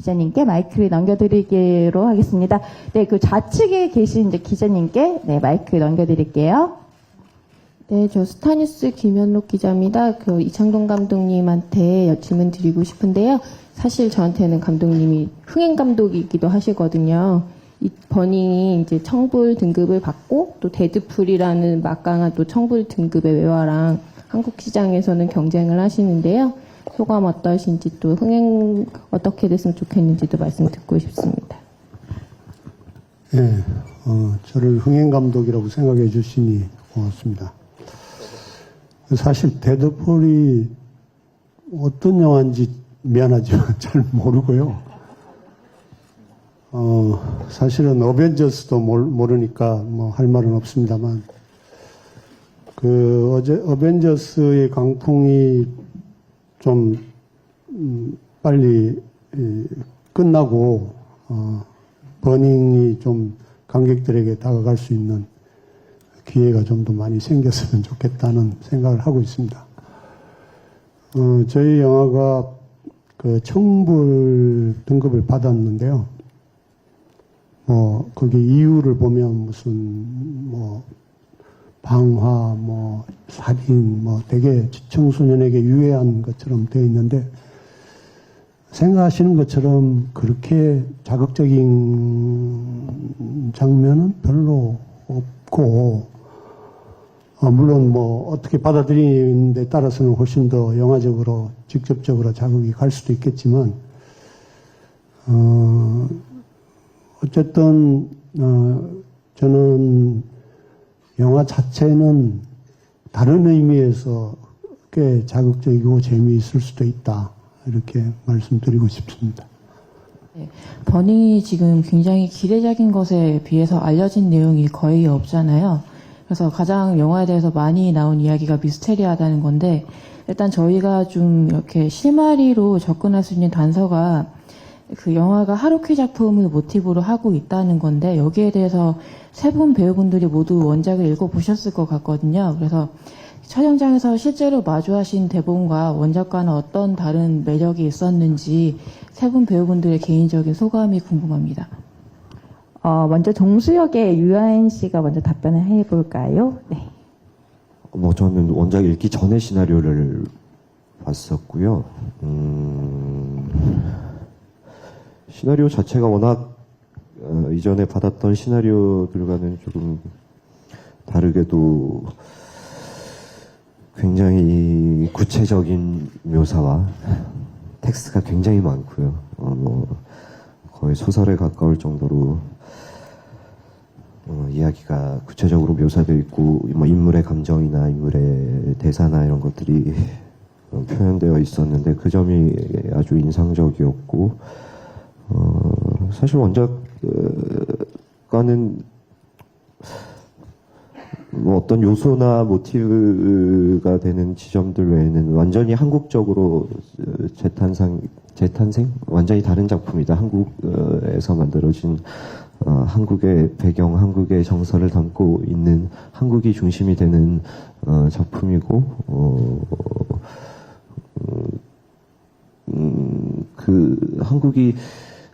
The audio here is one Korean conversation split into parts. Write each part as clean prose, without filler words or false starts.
기자님께 마이크를 넘겨드리기로 하겠습니다. 네, 그 좌측에 계신 이제 기자님께 네, 마이크 넘겨드릴게요. 네, 저 스타뉴스 김현록 기자입니다. 그 이창동 감독님한테 질문 드리고 싶은데요. 사실 저한테는 감독님이 흥행 감독이기도 하시거든요. 이 버닝이 이제 청불 등급을 받고 또 데드풀이라는 막강한 또 청불 등급의 외화랑 한국 시장에서는 경쟁을 하시는데요. 소감 어떠신지 또 흥행 어떻게 됐으면 좋겠는지도 말씀 듣고 싶습니다. 네, 저를 흥행 감독이라고 생각해 주시니 고맙습니다. 사실 데드풀이 어떤 영화인지 미안하지만 잘 모르고요. 사실은 어벤져스도 모르니까 뭐 할 말은 없습니다만, 그 어제 어벤져스의 강풍이 좀 빨리 끝나고 버닝이 좀 관객들에게 다가갈 수 있는 기회가 좀 더 많이 생겼으면 좋겠다는 생각을 하고 있습니다. 저희 영화가 그 청불 등급을 받았는데요. 거기 이유를 보면 무슨 방화, 살인, 되게 청소년에게 유해한 것처럼 되어 있는데, 생각하시는 것처럼 그렇게 자극적인 장면은 별로 없고, 물론 어떻게 받아들이는 데 따라서는 훨씬 더 영화적으로, 직접적으로 자극이 갈 수도 있겠지만, 어쨌든, 저는 영화 자체는 다른 의미에서 꽤 자극적이고 재미있을 수도 있다. 이렇게 말씀드리고 싶습니다. 네, 버닝이 지금 굉장히 기대적인 것에 비해서 알려진 내용이 거의 없잖아요. 그래서 가장 영화에 대해서 많이 나온 이야기가 미스테리하다는 건데, 일단 저희가 좀 이렇게 실마리로 접근할 수 있는 단서가 그 영화가 하루키 작품을 모티브로 하고 있다는 건데, 여기에 대해서 세 분 배우분들이 모두 원작을 읽어보셨을 것 같거든요. 그래서 촬영장에서 실제로 마주하신 대본과 원작과는 어떤 다른 매력이 있었는지 세 분 배우분들의 개인적인 소감이 궁금합니다. 먼저 정수역의 유아인 씨가 먼저 답변을 해볼까요? 네. 저는 원작 읽기 전에 시나리오를 봤었고요. 시나리오 자체가 워낙 이전에 받았던 시나리오들과는 조금 다르게도 굉장히 구체적인 묘사와 텍스트가 굉장히 많고요. 거의 소설에 가까울 정도로 이야기가 구체적으로 묘사되어 있고, 인물의 감정이나 인물의 대사나 이런 것들이 표현되어 있었는데, 그 점이 아주 인상적이었고, 사실 원작과는 어떤 요소나 모티브가 되는 지점들 외에는 완전히 한국적으로 재탄생? 완전히 다른 작품이다. 한국에서 만들어진 한국의 배경, 한국의 정서를 담고 있는, 한국이 중심이 되는 작품이고,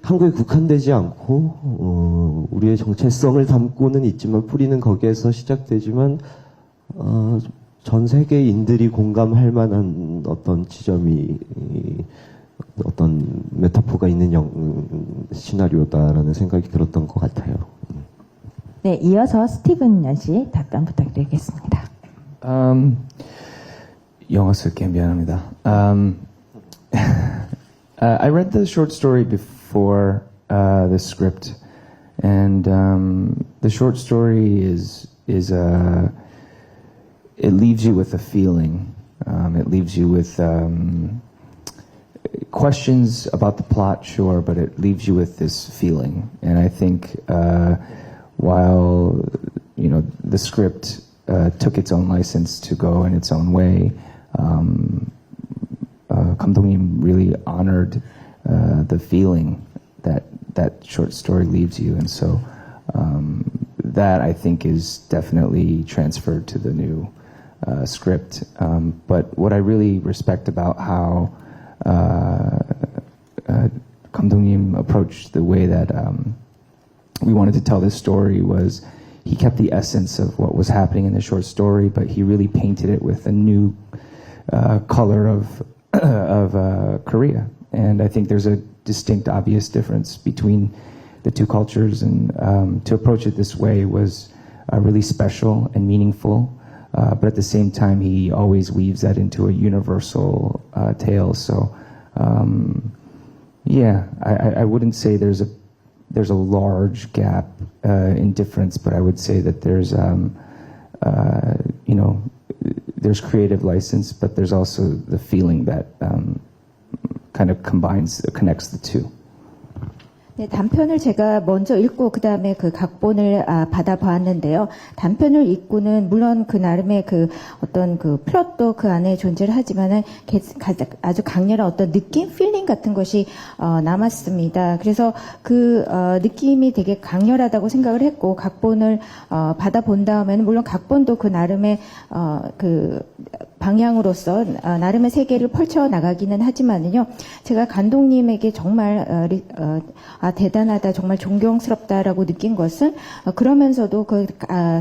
한국에 국한되지 않고 우리의 정체성을 담고는 있지만 뿌리는 거기에서 시작되지만 전 세계인들이 공감할 만한 어떤 지점이, 어떤 메타포가 있는 시나리오다라는 생각이 들었던 것 같아요. 네, 이어서 스티븐 연 씨 답변 부탁드리겠습니다. 영어 쓸게 미안합니다. I read the short story before the script, and the short story it leaves you with a feeling. It leaves you with questions about the plot, sure, but it leaves you with this feeling. And I think while the script took its own license to go in its own way, 감독님 really honored the feeling that short story leaves you, and so that I think is definitely transferred to the new script. But what I really respect about how 감독님 approached the way that we wanted to tell this story was he kept the essence of what was happening in the short story, but he really painted it with a new color of Korea. And I think there's a distinct, obvious difference between the two cultures, and to approach it this way was really special and meaningful. But at the same time, he always weaves that into a universal tale. So, yeah, I wouldn't say there's a large gap in difference, but I would say that there's, there's creative license, but there's also the feeling that kind of connects the two. 네, 단편을 제가 먼저 읽고 그 다음에 그 각본을 받아보았는데요. 단편을 읽고는 물론 그 나름의 그 어떤 그 플롯도 그 안에 존재를 하지만은 아주 강렬한 어떤 느낌, 필링 같은 것이 남았습니다. 그래서 그 느낌이 되게 강렬하다고 생각을 했고 각본을 받아본 다음에는 물론 각본도 그 나름의 그 방향으로서 나름의 세계를 펼쳐 나가기는 하지만은요. 제가 감독님에게 정말 대단하다, 정말 존경스럽다라고 느낀 것은 그러면서도 그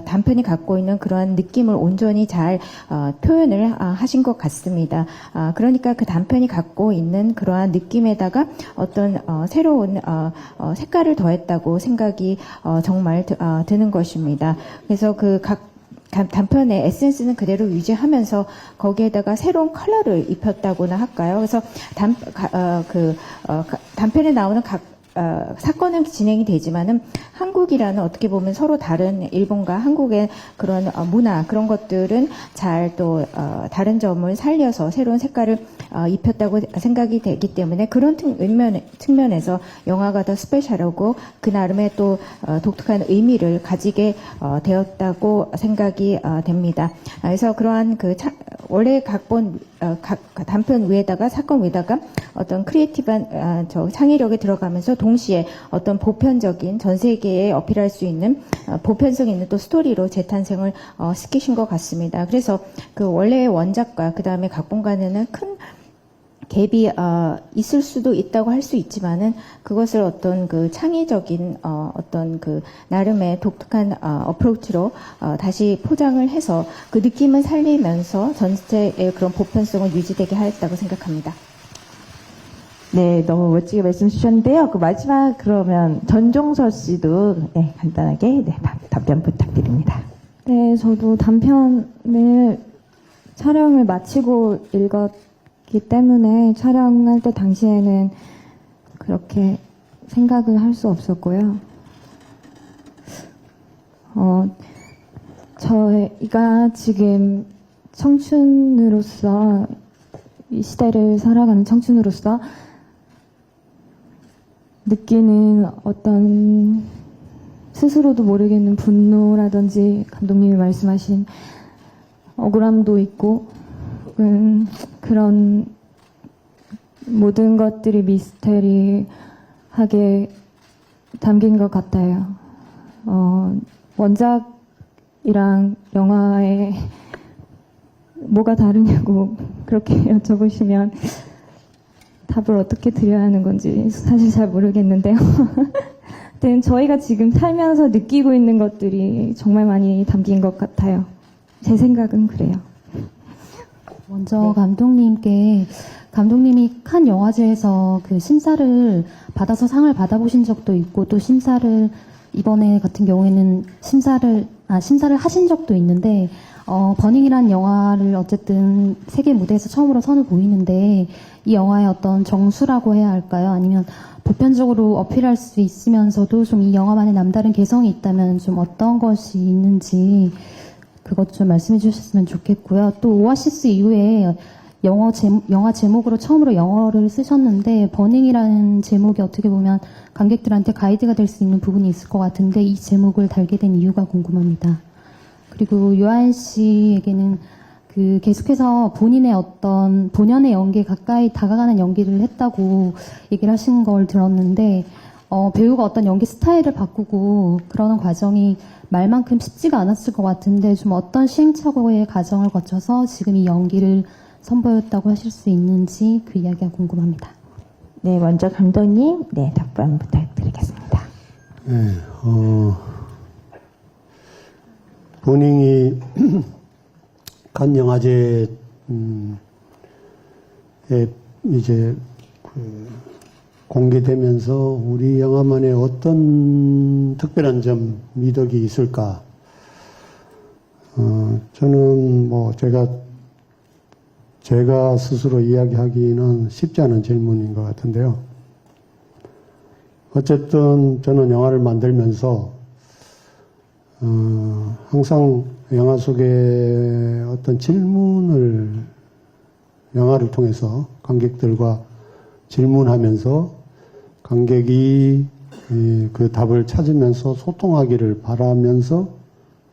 단편이 갖고 있는 그러한 느낌을 온전히 잘 표현을 하신 것 같습니다. 그러니까 그 단편이 갖고 있는 그러한 느낌에다가 어떤 새로운 색깔을 더했다고 생각이 정말 드는 것입니다. 그래서 그 단편의 에센스는 그대로 유지하면서 거기에다가 새로운 컬러를 입혔다고나 할까요? 그래서 단편에 나오는 사건은 진행이 되지만은 한국이라는 어떻게 보면 서로 다른 일본과 한국의 그런 문화 그런 것들은 잘 또 다른 점을 살려서 새로운 색깔을 입혔다고 생각이 되기 때문에 그런 측면에서 영화가 더 스페셜하고 그 나름의 또 독특한 의미를 가지게 되었다고 생각이 됩니다. 그래서 그러한 원래 각본 단편 위에다가 사건 위에다가 어떤 크리에이티브한 창의력이 들어가면서 동시에 어떤 보편적인 전 세계에 어필할 수 있는 보편성 있는 또 스토리로 재탄생을 시키신 것 같습니다. 그래서 그 원래의 원작과 그 다음에 각본과는 큰 갭이 있을 수도 있다고 할 수 있지만은 그것을 어떤 그 창의적인 어떤 그 나름의 독특한 어프로치로 다시 포장을 해서 그 느낌을 살리면서 전체의 그런 보편성을 유지되게 하였다고 생각합니다. 네, 너무 멋지게 말씀 주셨는데요. 그 마지막 그러면 전종서 씨도 네, 간단하게 답변 부탁드립니다. 네, 저도 단편을 촬영을 마치고 읽었기 때문에 촬영할 때 당시에는 그렇게 생각을 할 수 없었고요. 저희가 지금 청춘으로서 이 시대를 살아가는 청춘으로서 느끼는 어떤 스스로도 모르겠는 분노라든지 감독님이 말씀하신 억울함도 있고 그런 모든 것들이 미스테리하게 담긴 것 같아요. 원작이랑 영화에 뭐가 다르냐고 그렇게 여쭤보시면 답을 어떻게 드려야 하는 건지 사실 잘 모르겠는데요. 아무튼 저희가 지금 살면서 느끼고 있는 것들이 정말 많이 담긴 것 같아요. 제 생각은 그래요. 먼저 감독님께 감독님이 칸 영화제에서 그 심사를 받아서 상을 받아보신 적도 있고 또 심사를 이번에 같은 경우에는 심사를 하신 적도 있는데 버닝이란 영화를 어쨌든 세계 무대에서 처음으로 선을 보이는데 이 영화의 어떤 정수라고 해야 할까요? 아니면 보편적으로 어필할 수 있으면서도 좀 이 영화만의 남다른 개성이 있다면 좀 어떤 것이 있는지 그것 좀 말씀해 주셨으면 좋겠고요. 또 오아시스 이후에 영화 제목으로 처음으로 영어를 쓰셨는데 버닝이라는 제목이 어떻게 보면 관객들한테 가이드가 될 수 있는 부분이 있을 것 같은데 이 제목을 달게 된 이유가 궁금합니다. 그리고 요한 씨에게는 그 계속해서 본인의 어떤 본연의 연기에 가까이 다가가는 연기를 했다고 얘기를 하신 걸 들었는데 배우가 어떤 연기 스타일을 바꾸고 그러는 과정이 말만큼 쉽지가 않았을 것 같은데 좀 어떤 시행착오의 과정을 거쳐서 지금 이 연기를 선보였다고 하실 수 있는지 그 이야기가 궁금합니다. 네, 먼저 감독님, 네, 답변 부탁드리겠습니다. 네, 본인이 칸 영화제에 이제 공개되면서 우리 영화만의 어떤 특별한 점, 미덕이 있을까? 저는 뭐 제가 스스로 이야기하기는 쉽지 않은 질문인 것 같은데요. 어쨌든 저는 영화를 만들면서 항상 영화 속에 어떤 질문을 영화를 통해서 관객들과 질문하면서 관객이 그 답을 찾으면서 소통하기를 바라면서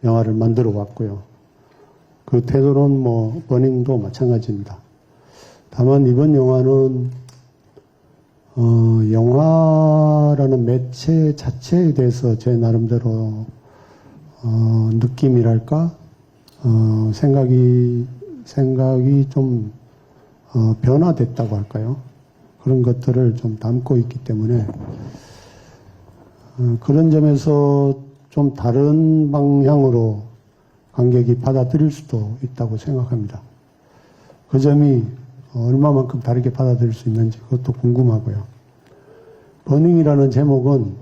영화를 만들어 왔고요. 그 태도는 뭐 버닝도 마찬가지입니다. 다만 이번 영화는 영화라는 매체 자체에 대해서 제 나름대로 느낌이랄까 생각이 좀 변화됐다고 할까요? 그런 것들을 좀 담고 있기 때문에 그런 점에서 좀 다른 방향으로 관객이 받아들일 수도 있다고 생각합니다. 그 점이 얼마만큼 다르게 받아들일 수 있는지 그것도 궁금하고요. 버닝이라는 제목은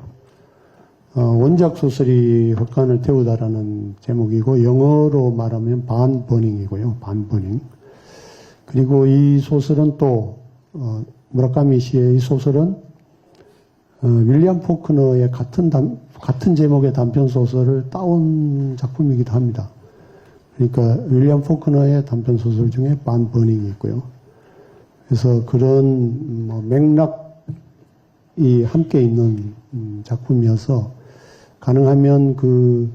원작 소설이 헛간을 태우다라는 제목이고 영어로 말하면 반버닝이고요. 반버닝. 그리고 이 소설은 또 무라카미 씨의 이 소설은 윌리엄 포크너의 같은 제목의 단편 소설을 따온 작품이기도 합니다. 그러니까 윌리엄 포크너의 단편 소설 중에 반버닝이 있고요. 그래서 그런 맥락이 함께 있는 작품이어서 가능하면 그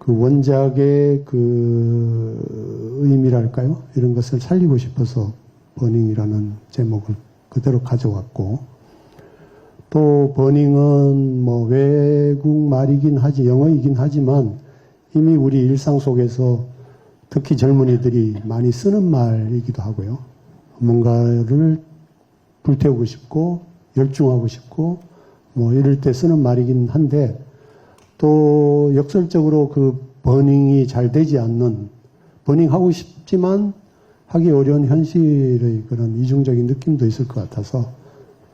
원작의 그 의미랄까요? 이런 것을 살리고 싶어서 버닝이라는 제목을 그대로 가져왔고, 또 버닝은 뭐 외국 말이긴 하지, 영어이긴 하지만 이미 우리 일상 속에서 특히 젊은이들이 많이 쓰는 말이기도 하고요. 뭔가를 불태우고 싶고 열중하고 싶고 뭐 이럴 때 쓰는 말이긴 한데, 또 역설적으로 그 버닝이 잘 되지 않는, 버닝하고 싶지만 하기 어려운 현실의 그런 이중적인 느낌도 있을 것 같아서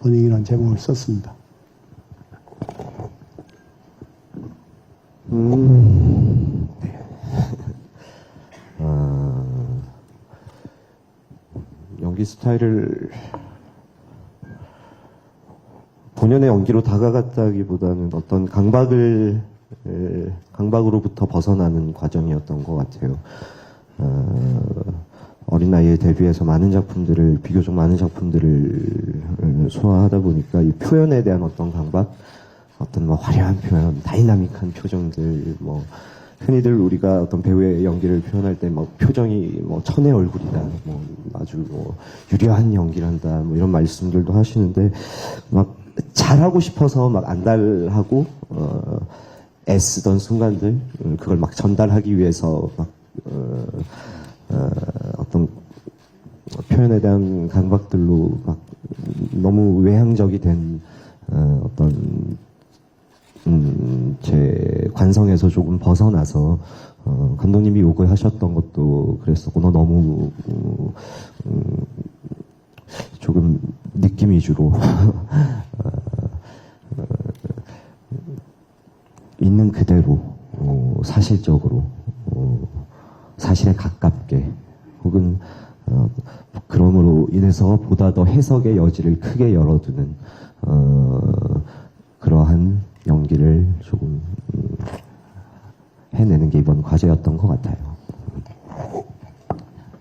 버닝이라는 제목을 썼습니다. 연기 스타일을 본연의 연기로 다가갔다기보다는 어떤 강박으로부터 벗어나는 과정이었던 것 같아요. 어린 나이에 데뷔해서 비교적 많은 작품들을 소화하다 보니까 이 표현에 대한 어떤 강박, 어떤 뭐 화려한 표현, 다이나믹한 표정들, 뭐 흔히들 우리가 어떤 배우의 연기를 표현할 때 막 표정이 뭐 천의 얼굴이다, 뭐 아주 뭐 유려한 연기를 한다, 뭐 이런 말씀들도 하시는데, 막 잘하고 싶어서 막 안달하고 애쓰던 순간들, 그걸 막 전달하기 위해서 막 어떤 표현에 대한 강박들로 막 너무 외향적이 된 어떤 제 관성에서 조금 벗어나서 감독님이 요구하셨던 것도 그랬었고, 너 너무 조금 느낌 위주로 있는 그대로 사실적으로 사실에 가깝게, 혹은 그럼으로 인해서 보다 더 해석의 여지를 크게 열어두는 그러한 연기를 조금 해내는 게 이번 과제였던 것 같아요.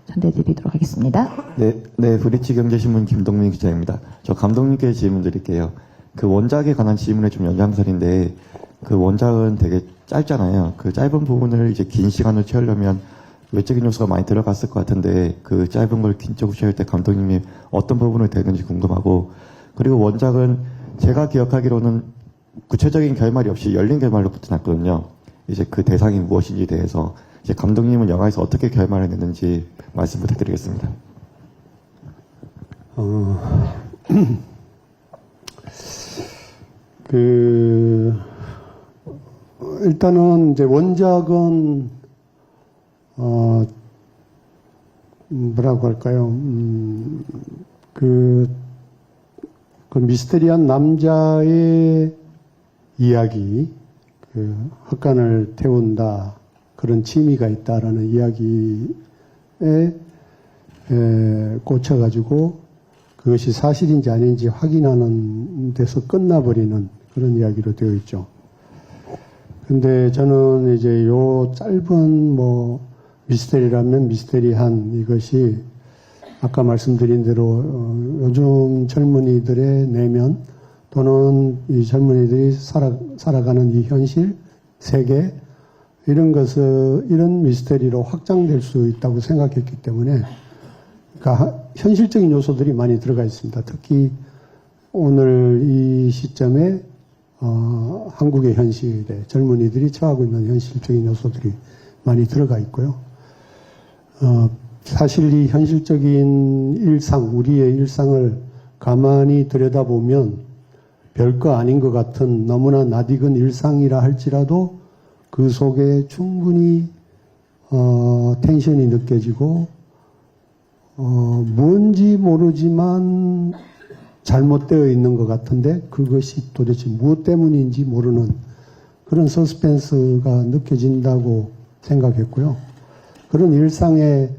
전해드리도록 하겠습니다. 네, 브리치 경제신문 김동민 기자입니다. 저 감독님께 질문 드릴게요. 그 원작에 관한 질문의 좀 연장선인데, 그 원작은 되게 짧잖아요. 그 짧은 부분을 이제 긴 시간을 채우려면 외적인 요소가 많이 들어갔을 것 같은데, 그 짧은 걸 긴적으로 채울 때 감독님이 어떤 부분을 대는지 궁금하고, 그리고 원작은 제가 기억하기로는 구체적인 결말이 없이 열린 결말로부터 났거든요. 이제 그 대상이 무엇인지에 대해서 이제 감독님은 영화에서 어떻게 결말을 냈는지 말씀 부탁드리겠습니다. 일단은 이제 원작은 뭐라고 할까요? 그 미스테리한 남자의 이야기, 헛간을 태운다, 그런 취미가 있다라는 이야기에 꽂혀가지고 그것이 사실인지 아닌지 확인하는 데서 끝나버리는 그런 이야기로 되어 있죠. 근데 저는 이제 요 짧은 미스테리라면 미스테리한 이것이 아까 말씀드린 대로 요즘 젊은이들의 내면 또는 이 젊은이들이 살아가는 이 현실, 세계 이런 이런 미스테리로 확장될 수 있다고 생각했기 때문에 그러니까 현실적인 요소들이 많이 들어가 있습니다. 특히 오늘 이 시점에 한국의 현실에 젊은이들이 처하고 있는 현실적인 요소들이 많이 들어가 있고요. 사실 이 현실적인 일상, 우리의 일상을 가만히 들여다보면 별거 아닌 것 같은 너무나 낯익은 일상이라 할지라도 그 속에 충분히 텐션이 느껴지고 뭔지 모르지만 잘못되어 있는 것 같은데 그것이 도대체 무엇 때문인지 모르는 그런 서스펜스가 느껴진다고 생각했고요. 그런 일상의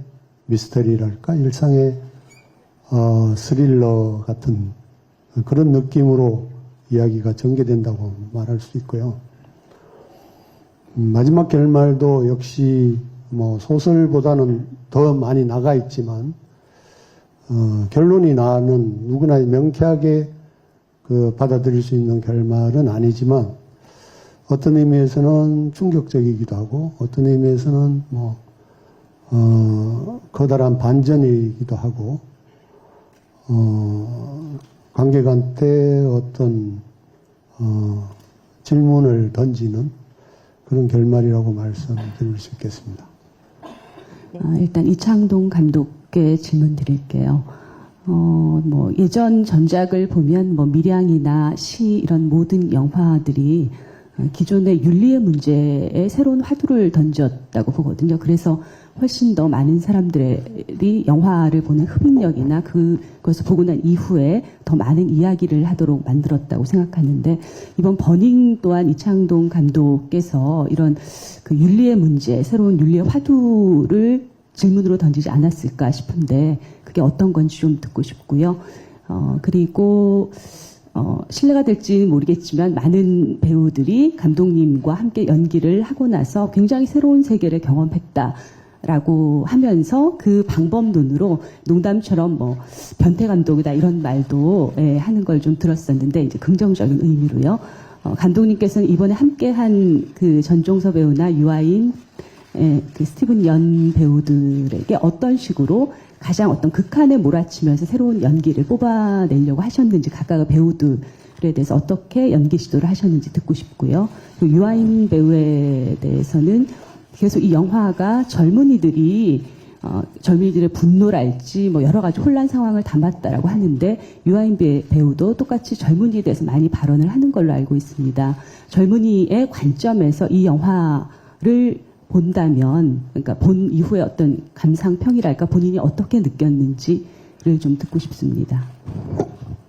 미스터리랄까, 일상의 스릴러 같은 그런 느낌으로 이야기가 전개된다고 말할 수 있고요. 마지막 결말도 역시 소설보다는 더 많이 나가 있지만 결론이 나는 누구나 명쾌하게 받아들일 수 있는 결말은 아니지만 어떤 의미에서는 충격적이기도 하고 어떤 의미에서는 커다란 반전이기도 하고 관객한테 어떤 질문을 던지는 그런 결말이라고 말씀드릴 수 있겠습니다. 일단 이창동 감독께 질문 드릴게요. 예전 전작을 보면 밀양이나 시 이런 모든 영화들이 기존의 윤리의 문제에 새로운 화두를 던졌다고 보거든요. 그래서 훨씬 더 많은 사람들이 영화를 보는 흡입력이나 그것을 보고 난 이후에 더 많은 이야기를 하도록 만들었다고 생각하는데 이번 버닝 또한 이창동 감독께서 이런 윤리의 문제, 새로운 윤리의 화두를 질문으로 던지지 않았을까 싶은데 그게 어떤 건지 좀 듣고 싶고요. 그리고 신뢰가 될지는 모르겠지만 많은 배우들이 감독님과 함께 연기를 하고 나서 굉장히 새로운 세계를 경험했다라고 하면서 그 방법론으로 농담처럼 변태 감독이다 이런 말도 하는 걸 좀 들었었는데 이제 긍정적인 의미로요. 감독님께서는 이번에 함께한 그 전종서 배우나 유아인, 그 스티븐 연 배우들에게 어떤 식으로 가장 어떤 극한에 몰아치면서 새로운 연기를 뽑아내려고 하셨는지 각각의 배우들에 대해서 어떻게 연기 시도를 하셨는지 듣고 싶고요. 그리고 유아인 배우에 대해서는 계속 이 영화가 젊은이들의 분노랄지 여러 가지 혼란 상황을 담았다라고 하는데 유아인 배우도 똑같이 젊은이에 대해서 많이 발언을 하는 걸로 알고 있습니다. 젊은이의 관점에서 이 영화를 본다면, 그러니까 본 이후에 어떤 감상평이랄까 본인이 어떻게 느꼈는지를 좀 듣고 싶습니다.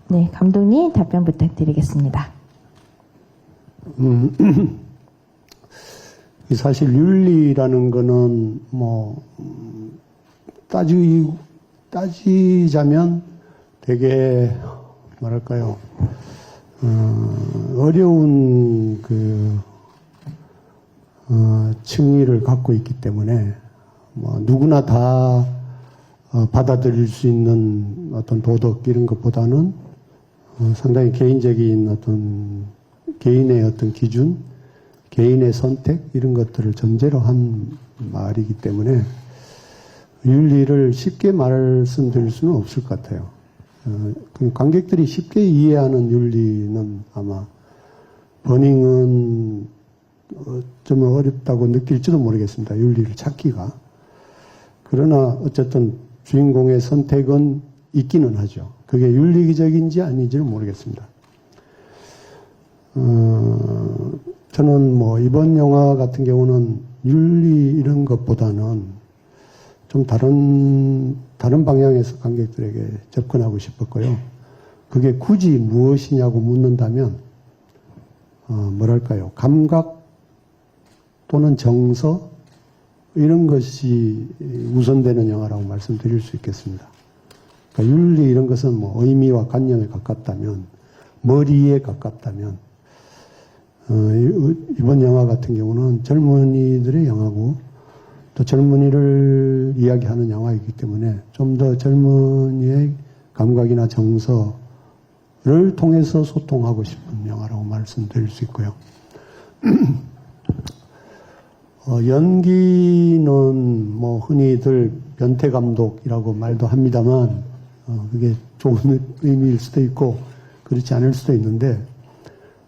네, 감독님 답변 부탁드리겠습니다. 사실 윤리라는 거는 따지자면 되게 뭐랄까요, 어려운 층위를 갖고 있기 때문에 누구나 다 받아들일 수 있는 어떤 도덕 이런 것보다는 상당히 개인적인 어떤 개인의 어떤 기준, 개인의 선택 이런 것들을 전제로 한 말이기 때문에 윤리를 쉽게 말씀드릴 수는 없을 것 같아요. 관객들이 쉽게 이해하는 윤리는 아마 버닝은 좀 어렵다고 느낄지도 모르겠습니다. 윤리를 찾기가. 그러나 어쨌든 주인공의 선택은 있기는 하죠. 그게 윤리적인지 아닌지는 모르겠습니다. 저는 뭐 이번 영화 같은 경우는 윤리 이런 것보다는 좀 다른 방향에서 관객들에게 접근하고 싶었고요. 그게 굳이 무엇이냐고 묻는다면 뭐랄까요, 감각 또는 정서 이런 것이 우선되는 영화라고 말씀드릴 수 있겠습니다. 그러니까 윤리 이런 것은 뭐 의미와 관념에 가깝다면, 머리에 가깝다면, 이번 영화 같은 경우는 젊은이들의 영화고 또 젊은이를 이야기하는 영화이기 때문에 좀 더 젊은이의 감각이나 정서를 통해서 소통하고 싶은 영화라고 말씀드릴 수 있고요. 연기는 뭐 흔히들 변태 감독이라고 말도 합니다만 그게 좋은 의미일 수도 있고 그렇지 않을 수도 있는데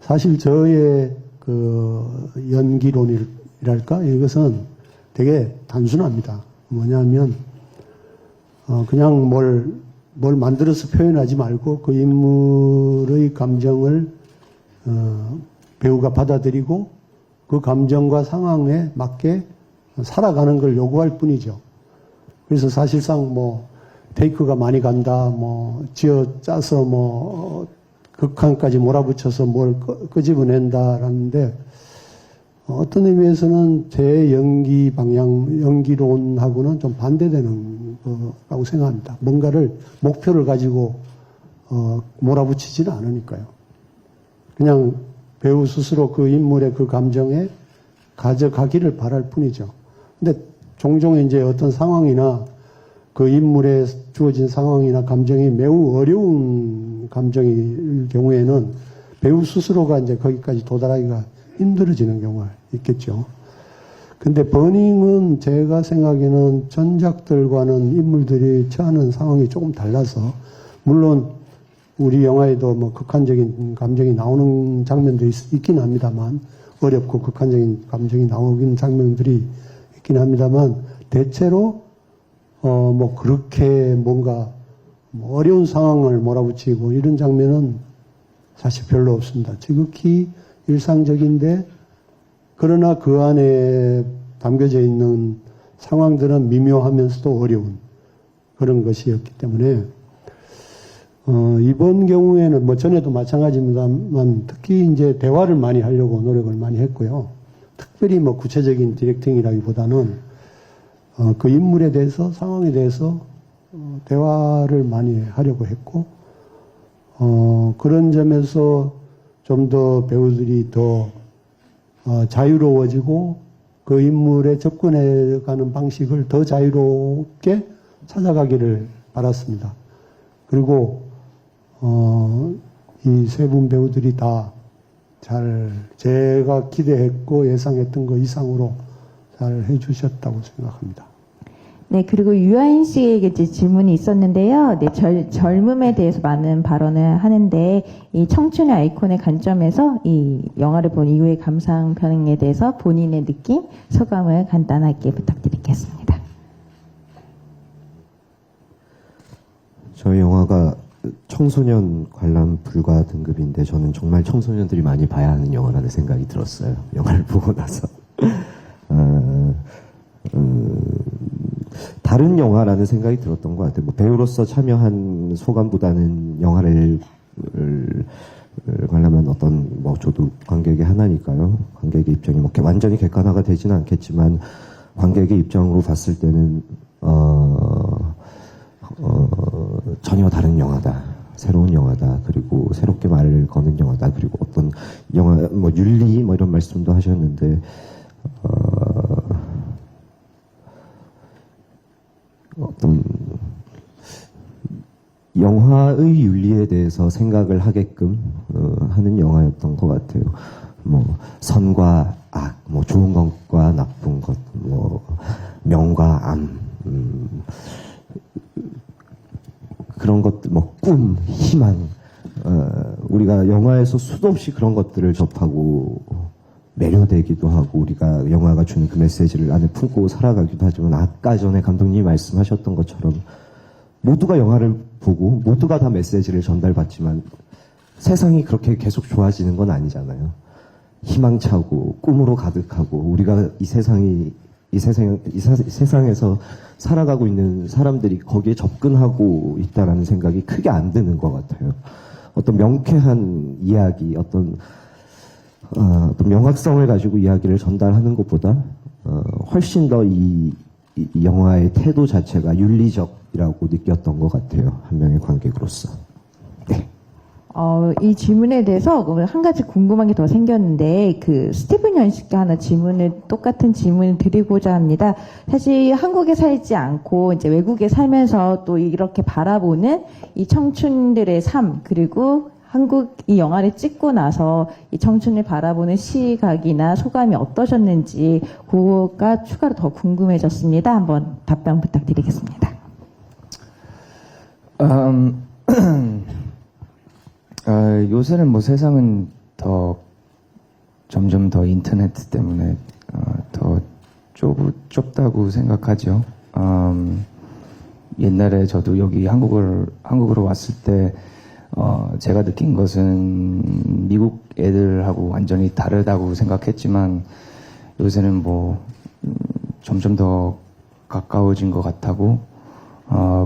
사실 저의 그 연기론이랄까 이것은 되게 단순합니다. 뭐냐면 그냥 뭘 만들어서 표현하지 말고 그 인물의 감정을 배우가 받아들이고 그 감정과 상황에 맞게 살아가는 걸 요구할 뿐이죠. 그래서 사실상 뭐 테이크가 많이 간다, 뭐 짜서 뭐 극한까지 몰아붙여서 뭘 끄집어낸다라는데 어떤 의미에서는 제 연기 방향, 연기론하고는 좀 반대되는 거라고 생각합니다. 뭔가를 목표를 가지고 몰아붙이지는 않으니까요. 그냥 배우 스스로 그 인물의 그 감정에 가져가기를 바랄 뿐이죠. 근데 종종 이제 어떤 상황이나 그 인물에 주어진 상황이나 감정이 매우 어려운 감정일 경우에는 배우 스스로가 이제 거기까지 도달하기가 힘들어지는 경우가 있겠죠. 근데 버닝은 제가 생각에는 전작들과는 인물들이 처하는 상황이 조금 달라서, 물론 우리 영화에도 뭐 극한적인 감정이 나오는 장면들이 있긴 합니다만, 어렵고 극한적인 감정이 나오는 장면들이 있긴 합니다만, 대체로 뭐 그렇게 뭔가 뭐 어려운 상황을 몰아붙이고 이런 장면은 사실 별로 없습니다. 지극히 일상적인데, 그러나 그 안에 담겨져 있는 상황들은 미묘하면서도 어려운 그런 것이었기 때문에 이번 경우에는 뭐 전에도 마찬가지입니다만 특히 이제 대화를 많이 하려고 노력을 많이 했고요. 특별히 뭐 구체적인 디렉팅이라기보다는 그 인물에 대해서, 상황에 대해서 대화를 많이 하려고 했고, 그런 점에서 좀 더 배우들이 더 자유로워지고 그 인물에 접근해가는 방식을 더 자유롭게 찾아가기를 바랐습니다. 그리고 이 세 분 배우들이 다 잘 제가 기대했고 예상했던 것 이상으로 잘 해주셨다고 생각합니다. 네, 그리고 유아인 씨에게 이제 질문이 있었는데요. 네, 젊음에 대해서 많은 발언을 하는데, 이 청춘의 아이콘의 관점에서 이 영화를 본 이후의 감상 편에 대해서 본인의 느낌, 소감을 간단하게 부탁드리겠습니다. 저희 영화가 청소년 관람 불가 등급인데 저는 정말 청소년들이 많이 봐야 하는 영화라는 생각이 들었어요. 영화를 보고 나서. 다른 영화라는 생각이 들었던 것 같아요. 뭐 배우로서 참여한 소감보다는 영화를 관람한 어떤 뭐 저도 관객의 하나니까요. 관객의 입장이 뭐 완전히 객관화가 되지는 않겠지만 관객의 입장으로 봤을 때는 전혀 다른 영화다. 새로운 영화다. 그리고 새롭게 말을 거는 영화다. 그리고 어떤 영화 뭐 윤리 뭐 이런 말씀도 하셨는데 어떤 영화의 윤리에 대해서 생각을 하게끔 하는 영화였던 것 같아요. 뭐 선과 악, 뭐 좋은 것과 나쁜 것, 뭐 명과 암, 그런 것들, 뭐 꿈, 희망, 우리가 영화에서 수도 없이 그런 것들을 접하고 매료되기도 하고 우리가 영화가 주는 그 메시지를 안에 품고 살아가기도 하지만 아까 전에 감독님이 말씀하셨던 것처럼 모두가 영화를 보고 모두가 다 메시지를 전달받지만 세상이 그렇게 계속 좋아지는 건 아니잖아요. 희망차고 꿈으로 가득하고 우리가 이 세상에서 살아가고 있는 사람들이 거기에 접근하고 있다라는 생각이 크게 안 드는 것 같아요. 어떤 명쾌한 이야기, 어떤 명확성을 가지고 이야기를 전달하는 것보다 훨씬 더 이 영화의 태도 자체가 윤리적이라고 느꼈던 것 같아요. 한 명의 관객으로서. 네. 이 질문에 대해서 한 가지 궁금한 게 더 생겼는데, 스티븐 연 씨께 하나 똑같은 질문을 드리고자 합니다. 사실 한국에 살지 않고 이제 외국에 살면서 또 이렇게 바라보는 이 청춘들의 삶, 그리고 이 영화를 찍고 나서 이 청춘을 바라보는 시각이나 소감이 어떠셨는지, 그거가 추가로 더 궁금해졌습니다. 한번 답변 부탁드리겠습니다. 요새는 뭐 세상은 점점 더 인터넷 때문에 더 좁다고 생각하죠. 옛날에 저도 여기 한국으로 왔을 때 제가 느낀 것은 미국 애들하고 완전히 다르다고 생각했지만 요새는 점점 더 가까워진 것 같다고.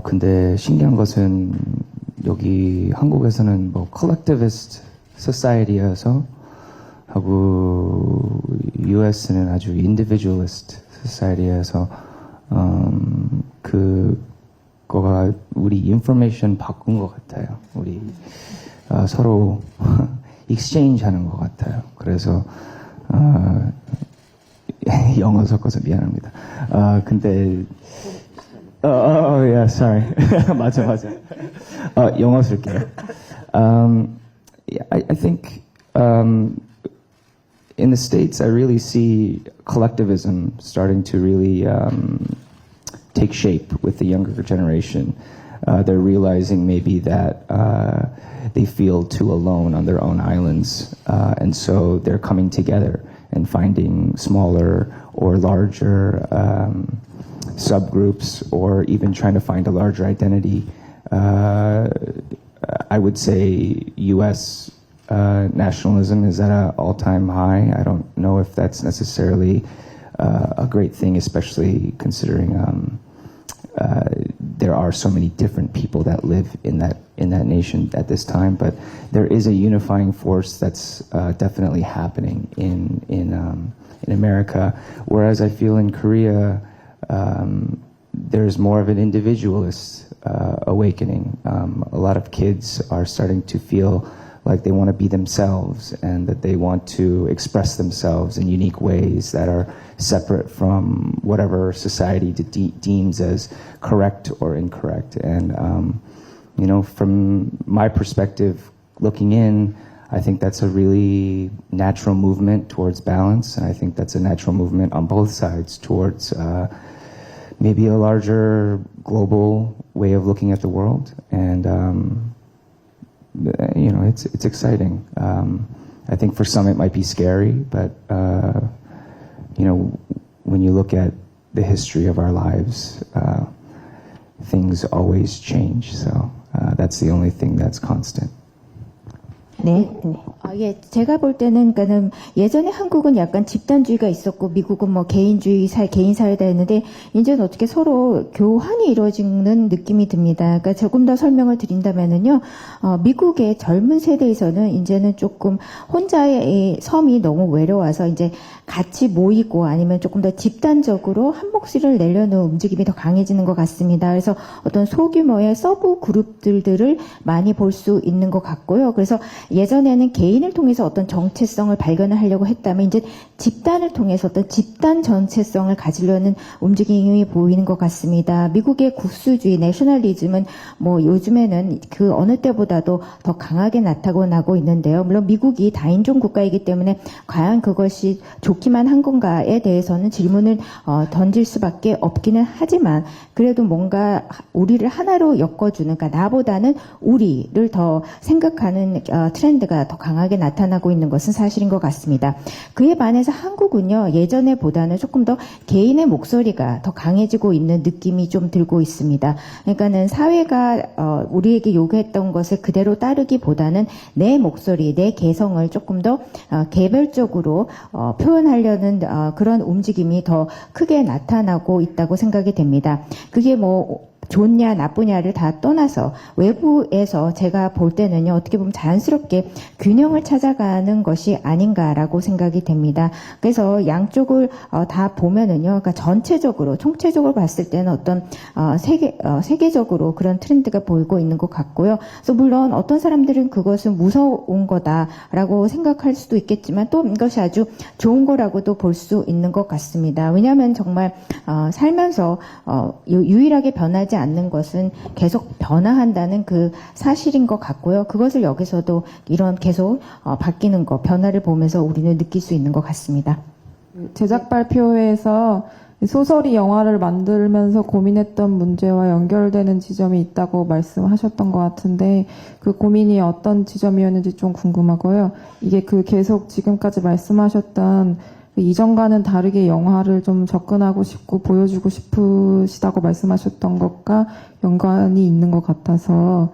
근데 신기한 것은 여기 한국에서는 collectivist society여서 하고 US는 아주 individualist society여서 그거가 우리 information 바꾼 것 같아요. 우리 서로 exchange 하는 것 같아요. 그래서 영어 섞어서 미안합니다. 근데 yeah, sorry. 맞아. 영어 쓸게요. I think in the States, I really see collectivism starting to really take shape with the younger generation. They're realizing maybe that they feel too alone on their own islands, and so they're coming together and finding smaller or larger subgroups, or even trying to find a larger identity. I would say U.S. Nationalism is at an all-time high. I don't know if that's necessarily a great thing, especially considering there are so many different people that live in that nation at this time. But there is a unifying force that's definitely happening in America, whereas I feel in Korea there's more of an individualist awakening. A lot of kids are starting to feel like they want to be themselves and that they want to express themselves in unique ways that are separate from whatever society deems as correct or incorrect. And, from my perspective, looking in, I think that's a really natural movement towards balance. And I think that's a natural movement on both sides towards maybe a larger global way of looking at the world. And, it's exciting. I think for some it might be scary, but, when you look at the history of our lives, things always change. So that's the only thing that's constant. 네. 예, 제가 볼 때는, 예전에 한국은 약간 집단주의가 있었고, 미국은 개인주의, 개인 사회다 했는데, 이제는 어떻게 서로 교환이 이루어지는 느낌이 듭니다. 그러니까 조금 더 설명을 드린다면은요, 미국의 젊은 세대에서는 이제는 조금 혼자의 섬이 너무 외로워서 이제 같이 모이고 아니면 조금 더 집단적으로 한 목소리를 내려는 움직임이 더 강해지는 것 같습니다. 그래서 어떤 소규모의 서브 그룹들을 많이 볼 수 있는 것 같고요. 그래서 예전에는 개인을 통해서 어떤 정체성을 발견을 하려고 했다면 이제 집단을 통해서 어떤 집단 전체성을 가지려는 움직임이 보이는 것 같습니다. 미국의 국수주의, 내셔널리즘은 요즘에는 그 어느 때보다도 더 강하게 나타나고 있는데요. 물론 미국이 다인종 국가이기 때문에 과연 그것이 좋기만 한 건가에 대해서는 질문을 던질 수밖에 없기는 하지만 그래도 뭔가 우리를 하나로 엮어주는, 그러니까 나보다는 우리를 더 생각하는 트렌드가 더 강하게 나타나고 있는 것은 사실인 것 같습니다. 그에 반해서 한국은요, 예전에보다는 조금 더 개인의 목소리가 더 강해지고 있는 느낌이 좀 들고 있습니다. 그러니까는 사회가 우리에게 요구했던 것을 그대로 따르기보다는 내 목소리, 내 개성을 조금 더 개별적으로 표현하려는 그런 움직임이 더 크게 나타나고 있다고 생각이 됩니다. 그게 뭐 좋냐 나쁘냐를 다 떠나서 외부에서 제가 볼 때는요, 어떻게 보면 자연스럽게 균형을 찾아가는 것이 아닌가라고 생각이 됩니다. 그래서 양쪽을 다 보면은요, 그러니까 전체적으로 총체적으로 봤을 때는 어떤 세계적으로 그런 트렌드가 보이고 있는 것 같고요. 그래서 물론 어떤 사람들은 그것은 무서운 거다라고 생각할 수도 있겠지만 또 이것이 아주 좋은 거라고도 볼 수 있는 것 같습니다. 왜냐하면 정말 살면서 유일하게 변하지 않는 것은 계속 변화한다는 그 사실인 것 같고요. 그것을 여기서도 이런 계속 바뀌는 것, 변화를 보면서 우리는 느낄 수 있는 것 같습니다. 제작 발표회에서 소설이 영화를 만들면서 고민했던 문제와 연결되는 지점이 있다고 말씀하셨던 것 같은데 그 고민이 어떤 지점이었는지 좀 궁금하고요. 이게 그 계속 지금까지 말씀하셨던 이전과는 다르게 영화를 좀 접근하고 싶고 보여주고 싶으시다고 말씀하셨던 것과 연관이 있는 것 같아서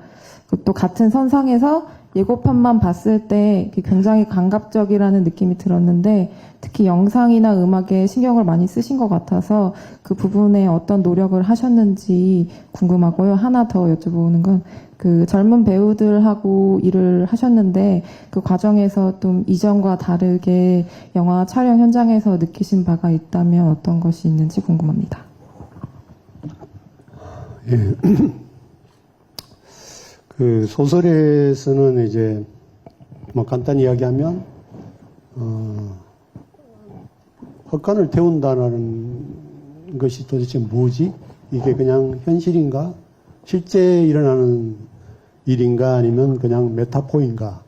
또 같은 선상에서 예고편만 봤을 때 굉장히 감각적이라는 느낌이 들었는데 특히 영상이나 음악에 신경을 많이 쓰신 것 같아서 그 부분에 어떤 노력을 하셨는지 궁금하고요. 하나 더 여쭤보는 건 그 젊은 배우들하고 일을 하셨는데 그 과정에서 좀 이전과 다르게 영화 촬영 현장에서 느끼신 바가 있다면 어떤 것이 있는지 궁금합니다. 예. 그 소설에서는 이제 뭐 간단히 이야기하면 헛간을 태운다는 것이 도대체 뭐지? 이게 그냥 현실인가? 실제 일어나는 일인가? 아니면 그냥 메타포인가?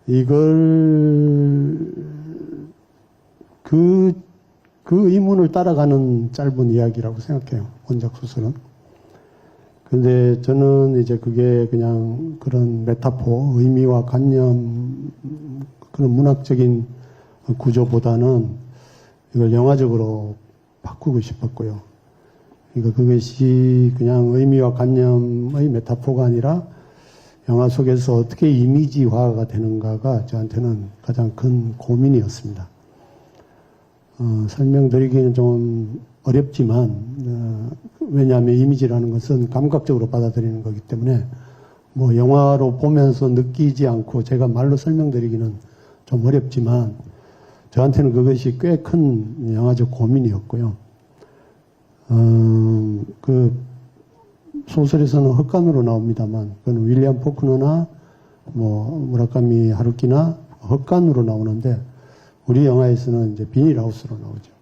이걸 그 의문을 따라가는 짧은 이야기라고 생각해요. 원작 소설은. 근데 저는 이제 그게 그냥 그런 메타포, 의미와 관념, 그런 문학적인 구조보다는 이걸 영화적으로 바꾸고 싶었고요. 그러니까 그것이 그냥 의미와 관념의 메타포가 아니라 영화 속에서 어떻게 이미지화가 되는가가 저한테는 가장 큰 고민이었습니다. 설명드리기는 좀 어렵지만 왜냐하면 이미지라는 것은 감각적으로 받아들이는 거기 때문에 뭐 영화로 보면서 느끼지 않고 제가 말로 설명드리기는 좀 어렵지만 저한테는 그것이 꽤 큰 영화적 고민이었고요. 그 소설에서는 헛간으로 나옵니다만 그건 윌리엄 포크너나 뭐 무라카미 하루키나 헛간으로 나오는데 우리 영화에서는 이제 비닐하우스로 나오죠.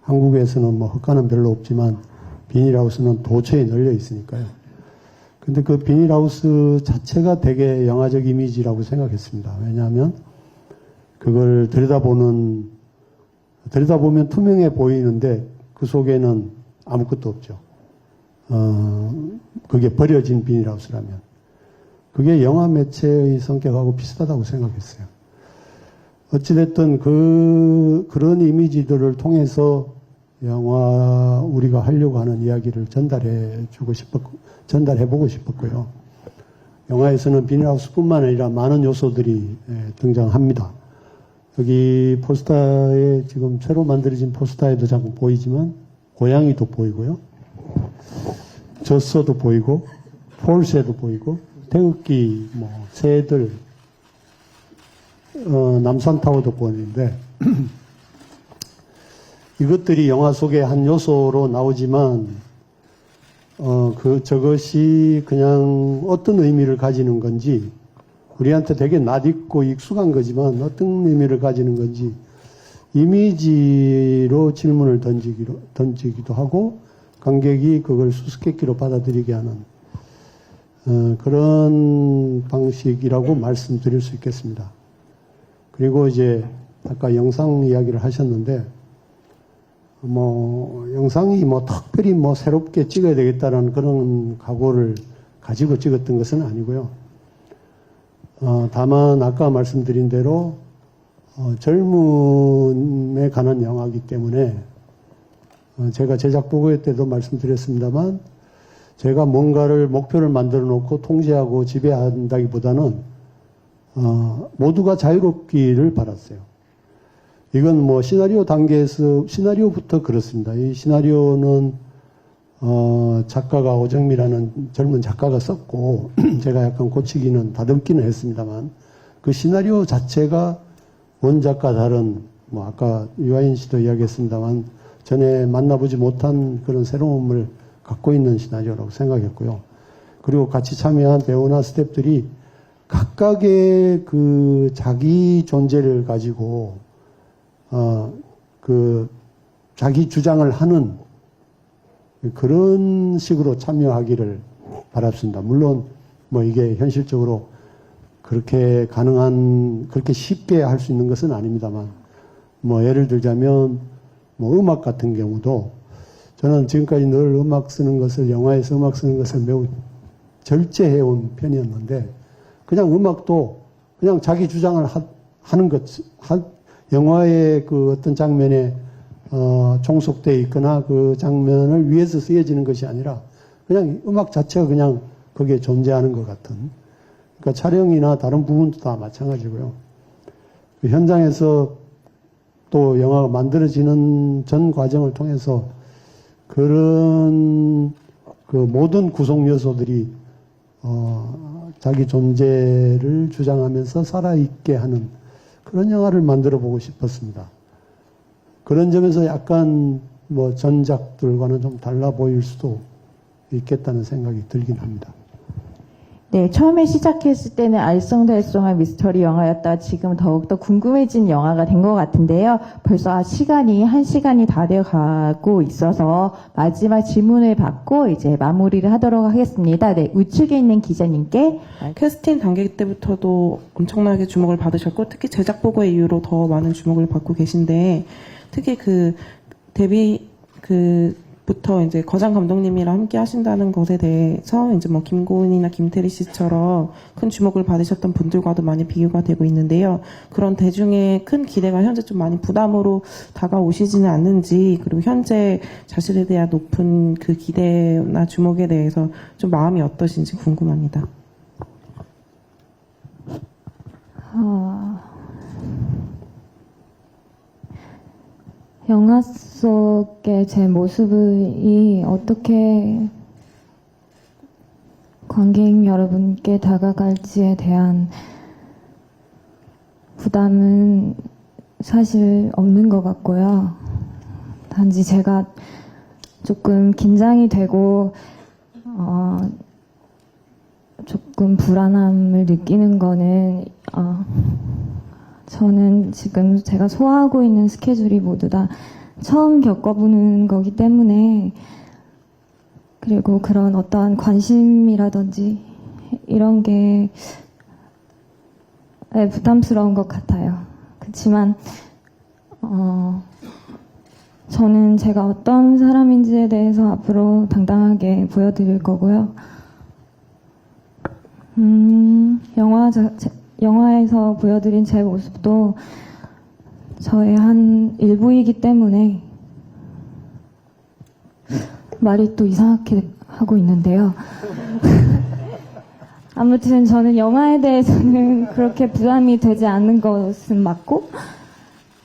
한국에서는 뭐 헛간은 별로 없지만 비닐하우스는 도처에 널려 있으니까요. 근데 그 비닐하우스 자체가 되게 영화적 이미지라고 생각했습니다. 왜냐하면 그걸 들여다보면 투명해 보이는데 그 속에는 아무것도 없죠. 그게 버려진 비닐하우스라면. 그게 영화 매체의 성격하고 비슷하다고 생각했어요. 어찌됐든 그런 이미지들을 통해서 영화 우리가 하려고 하는 이야기를 전달해보고 싶었고요. 영화에서는 비닐하우스뿐만 아니라 많은 요소들이 등장합니다. 여기 포스터에 지금 새로 만들어진 포스터에도 자꾸 보이지만 고양이도 보이고요. 젖소도 보이고 폴새도 보이고 태극기, 뭐 새들, 남산타워도 보이는데 이것들이 영화 속의 한 요소로 나오지만 저것이 그냥 어떤 의미를 가지는 건지 우리한테 되게 낯익고 익숙한 거지만 어떤 의미를 가지는 건지 이미지로 질문을 던지기도 하고 관객이 그걸 수수께끼로 받아들이게 하는 그런 방식이라고 말씀드릴 수 있겠습니다. 그리고 이제 아까 영상 이야기를 하셨는데 영상이 특별히 새롭게 찍어야 되겠다라는 그런 각오를 가지고 찍었던 것은 아니고요. 다만 아까 말씀드린 대로 젊음에 관한 영화이기 때문에 제가 제작 보고 때도 말씀드렸습니다만 제가 뭔가를 목표를 만들어 놓고 통제하고 지배한다기보다는 모두가 자유롭기를 바랐어요. 이건 뭐 시나리오 단계에서 시나리오부터 그렇습니다. 이 시나리오는 작가가 오정미라는 젊은 작가가 썼고 제가 약간 고치기는 다듬기는 했습니다만 그 시나리오 자체가 원작과 다른 뭐 아까 유아인 씨도 이야기했습니다만 전에 만나보지 못한 그런 새로움을 갖고 있는 시나리오라고 생각했고요. 그리고 같이 참여한 배우나 스태프들이 각각의 그 자기 존재를 가지고 그 자기 주장을 하는 그런 식으로 참여하기를 바랍니다. 물론 뭐 이게 현실적으로 그렇게 그렇게 쉽게 할 수 있는 것은 아닙니다만 뭐 예를 들자면 뭐 음악 같은 경우도 저는 지금까지 늘 음악 쓰는 것을 영화에서 음악 쓰는 것을 매우 절제해온 편이었는데 그냥 음악도 그냥 자기 주장을 하는 것 영화의 그 어떤 장면에 종속되어 있거나 그 장면을 위해서 쓰여지는 것이 아니라 그냥 음악 자체가 그냥 거기에 존재하는 것 같은 그러니까 촬영이나 다른 부분도 다 마찬가지고요. 그 현장에서 또 영화가 만들어지는 전 과정을 통해서 그런 그 모든 구성 요소들이 자기 존재를 주장하면서 살아있게 하는 그런 영화를 만들어 보고 싶었습니다. 그런 점에서 약간 뭐 전작들과는 좀 달라 보일 수도 있겠다는 생각이 들긴 합니다. 네, 처음에 시작했을 때는 알쏭달쏭한 미스터리 영화였다 지금 더욱더 궁금해진 영화가 된 것 같은데요. 벌써 한 시간이 다 되어 가고 있어서 마지막 질문을 받고 이제 마무리를 하도록 하겠습니다. 네, 우측에 있는 기자님께. 캐스팅 단계 때부터도 엄청나게 주목을 받으셨고 특히 제작 보고의 이유로 더 많은 주목을 받고 계신데 특히 그 부터 이제 거장 감독님이랑 함께 하신다는 것에 대해서 이제 뭐 김고은이나 김태리 씨처럼 큰 주목을 받으셨던 분들과도 많이 비교가 되고 있는데요. 그런 대중의 큰 기대가 현재 좀 많이 부담으로 다가오시지는 않는지 그리고 현재 자신에 대한 높은 그 기대나 주목에 대해서 좀 마음이 어떠신지 궁금합니다. 영화 속의 제 모습이 어떻게 관객 여러분께 다가갈지에 대한 부담은 사실 없는 것 같고요. 단지 제가 조금 긴장이 되고 조금 불안함을 느끼는 거는 저는 지금 제가 소화하고 있는 스케줄이 모두 다 처음 겪어보는 거기 때문에 그리고 그런 어떠한 관심이라든지 이런 게 부담스러운 것 같아요. 그렇지만 저는 제가 어떤 사람인지에 대해서 앞으로 당당하게 보여드릴 거고요. 영화에서 보여드린 제 모습도 저의 한 일부이기 때문에 말이 또 이상하게 하고 있는데요. 아무튼 저는 영화에 대해서는 그렇게 부담이 되지 않는 것은 맞고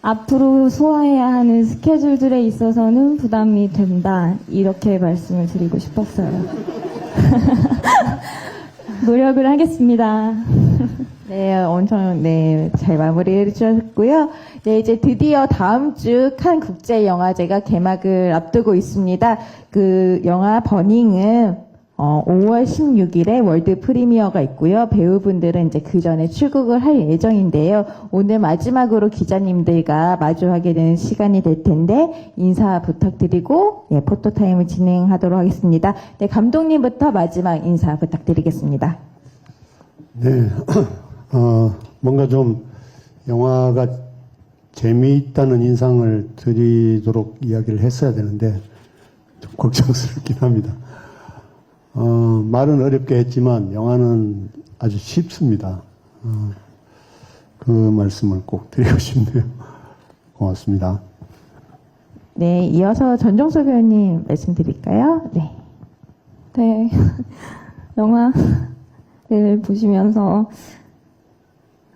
앞으로 소화해야 하는 스케줄들에 있어서는 부담이 된다 이렇게 말씀을 드리고 싶었어요. 노력을 하겠습니다. 네, 엄청, 네, 잘 마무리해 주셨고요. 네, 이제 드디어 다음 주 칸 국제영화제가 개막을 앞두고 있습니다. 그 영화 버닝은 5월 16일에 월드 프리미어가 있고요. 배우분들은 이제 그 전에 출국을 할 예정인데요. 오늘 마지막으로 기자님들과 마주하게 되는 시간이 될 텐데 인사 부탁드리고 예, 포토타임을 진행하도록 하겠습니다. 네, 감독님부터 마지막 인사 부탁드리겠습니다. 네, 뭔가 좀 영화가 재미있다는 인상을 드리도록 이야기를 했어야 되는데 좀 걱정스럽긴 합니다. 말은 어렵게 했지만 영화는 아주 쉽습니다. 그 말씀을 꼭 드리고 싶네요. 고맙습니다. 네, 이어서 전종서 배우님 말씀드릴까요? 네. 네. 영화를 보시면서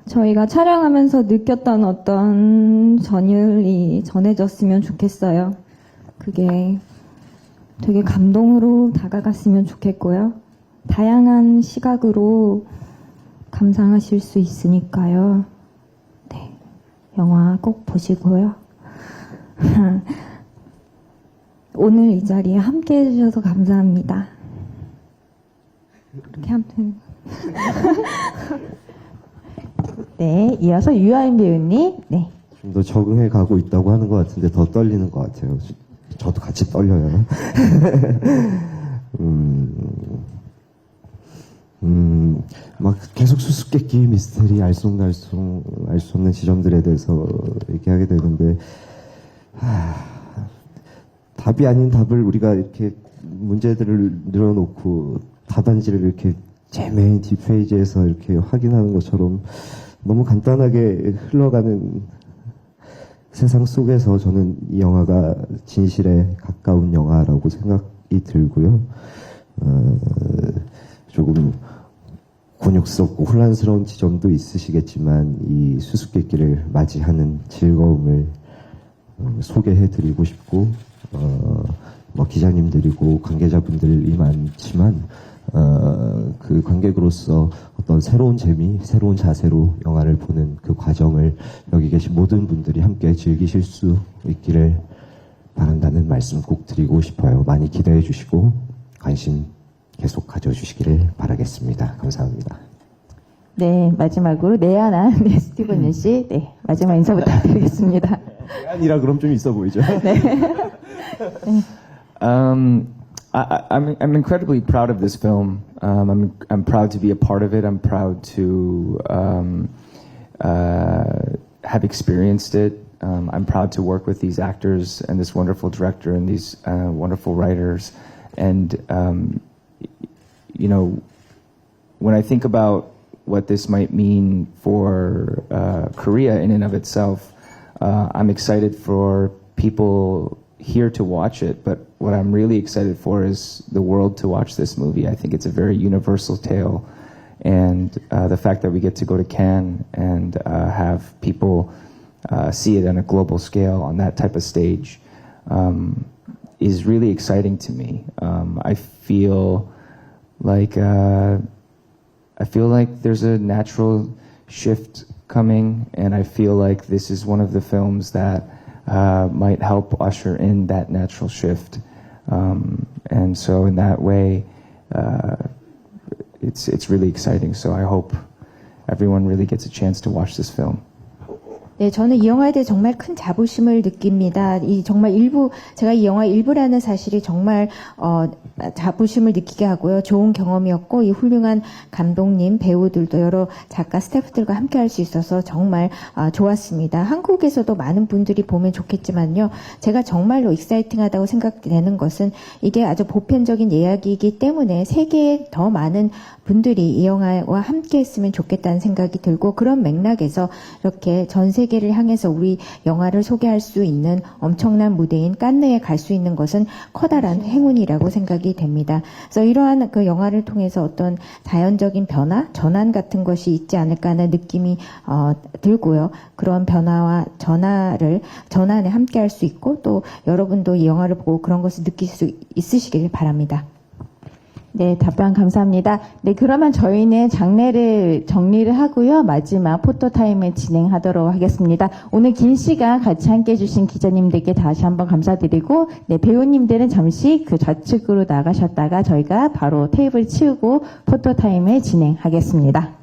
저희가 촬영하면서 느꼈던 어떤 전율이 전해졌으면 좋겠어요. 그게 되게 감동으로 다가갔으면 좋겠고요. 다양한 시각으로 감상하실 수 있으니까요. 네. 영화 꼭 보시고요. 오늘 이 자리에 함께 해주셔서 감사합니다. 이렇게 아무튼. 네, 이어서 유아인 배우님. 네. 좀 더 적응해 가고 있다고 하는 것 같은데 더 떨리는 것 같아요. 저도 같이 떨려요. 막 계속 수수께끼 미스테리 알쏭달쏭 알 수 없는 지점들에 대해서 얘기하게 되는데 답이 아닌 답을 우리가 이렇게 문제들을 늘어놓고 답안지를 이렇게 제 메인 뒷페이지에서 이렇게 확인하는 것처럼 너무 간단하게 흘러가는 세상 속에서 저는 이 영화가 진실에 가까운 영화라고 생각이 들고요. 조금 곤욕스럽고 혼란스러운 지점도 있으시겠지만 이 수수께끼를 맞이하는 즐거움을 소개해드리고 싶고 뭐 기자님들이고 관계자분들이 많지만 그 관객으로서 어떤 새로운 재미, 새로운 자세로 영화를 보는 그 과정을 여기 계신 모든 분들이 함께 즐기실 수 있기를 바란다는 말씀 꼭 드리고 싶어요. 많이 기대해 주시고 관심 계속 가져주시기를 바라겠습니다. 감사합니다. 네, 마지막으로 내한한 네, 스티븐 씨, 네, 마지막 인사 부탁드리겠습니다. 내한이라 그럼 좀 있어 보이죠? 네. I'm incredibly proud of this film. I'm proud to be a part of it. I'm proud to have experienced it. I'm proud to work with these actors and this wonderful director and these wonderful writers. And you know, when I think about what this might mean for Korea in and of itself, I'm excited for people here to watch it, but what I'm really excited for is the world to watch this movie. I think it's a very universal tale, and the fact that we get to go to Cannes and have people see it on a global scale on that type of stage is really exciting to me. I feel like there's a natural shift coming, and I feel like this is one of the films that might help usher in that natural shift. And so in that way, it's really exciting. So I hope everyone really gets a chance to watch this film. 네, 저는 이 영화에 대해 정말 큰 자부심을 느낍니다. 이 정말 제가 이 영화 일부라는 사실이 정말 자부심을 느끼게 하고요. 좋은 경험이었고, 이 훌륭한 감독님, 배우들도 여러 작가, 스태프들과 함께 할 수 있어서 정말 좋았습니다. 한국에서도 많은 분들이 보면 좋겠지만요. 제가 정말로 익사이팅하다고 생각되는 것은 이게 아주 보편적인 이야기이기 때문에 세계에 더 많은 분들이 이 영화와 함께 했으면 좋겠다는 생각이 들고, 그런 맥락에서 이렇게 전 세계를 향해서 우리 영화를 소개할 수 있는 엄청난 무대인 칸느에 갈 수 있는 것은 커다란 행운이라고 생각이 됩니다. 그래서 이러한 그 영화를 통해서 어떤 자연적인 변화, 전환 같은 것이 있지 않을까 하는 느낌이 들고요. 그런 변화와 전환에 함께 할 수 있고, 또 여러분도 이 영화를 보고 그런 것을 느낄 수 있으시길 바랍니다. 네, 답변 감사합니다. 네, 그러면 저희는 장례를 정리를 하고요. 마지막 포토타임을 진행하도록 하겠습니다. 오늘 긴 시간 같이 함께 해주신 기자님들께 다시 한번 감사드리고, 네, 배우님들은 잠시 그 좌측으로 나가셨다가 저희가 바로 테이블 치우고 포토타임을 진행하겠습니다.